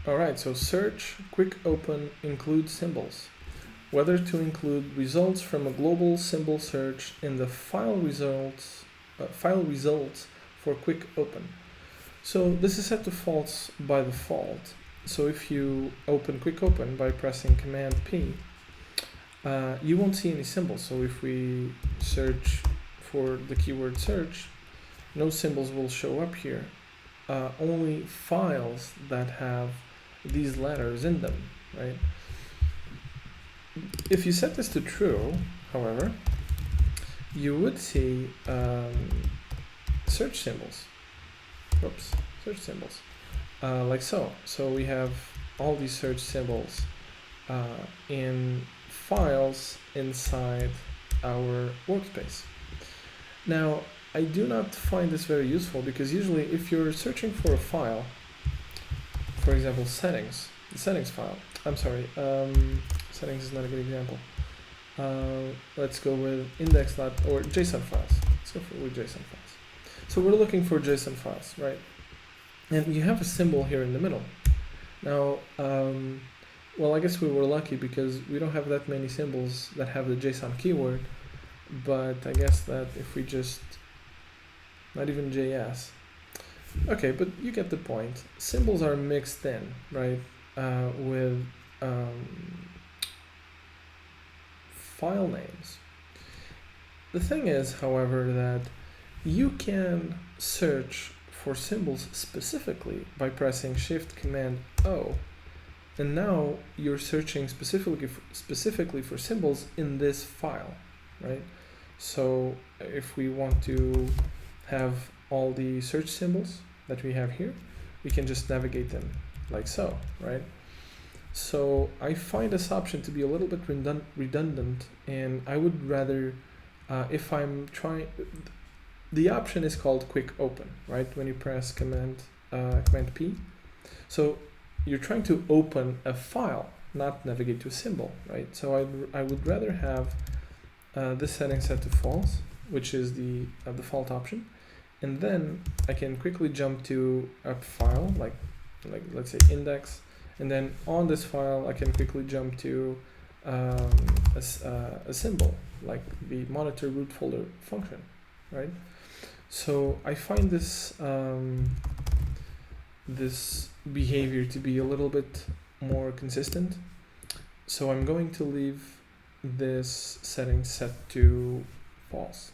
Alright, so search, quick open, include symbols. Whether to include results from a global symbol search in the file results for quick open. So this is set to false by default. So if you open quick open by pressing Command P, you won't see any symbols. So if we search for the keyword search, no symbols will show up here. Only files that have these letters in them, right? If you set this to true, however, you would see search symbols. Oops, search symbols, like so. So we have all these search symbols in files inside our workspace. Now, I do not find this very useful because usually if you're searching for a file, for example, settings, the settings file, settings is not a good example. Let's go with index or JSON files. Let's go with JSON files. So we're looking for JSON files, right? And you have a symbol here in the middle. Now, well, I guess we were lucky because we don't have that many symbols that have the JSON keyword, but I guess that if we just, not even JS. Okay, but you get the point. Symbols are mixed in, right, with file names. The thing is, however, that you can search for symbols specifically by pressing Shift Command O, and now you're searching specifically for symbols in this file, right? So if we want to have all the search symbols that we have here, we can just navigate them like so, right? So I find this option to be a little bit redundant, and I would rather, if I'm trying, the option is called quick open, right? When you press Command P. So you're trying to open a file, not navigate to a symbol, right? So I would rather have this setting set to false, which is the default option, and then I can quickly jump to a file like let's say index, and then on this file I can quickly jump to a symbol like the monitor root folder function, right? So I find this this behavior to be a little bit more consistent. So I'm going to leave this setting set to false.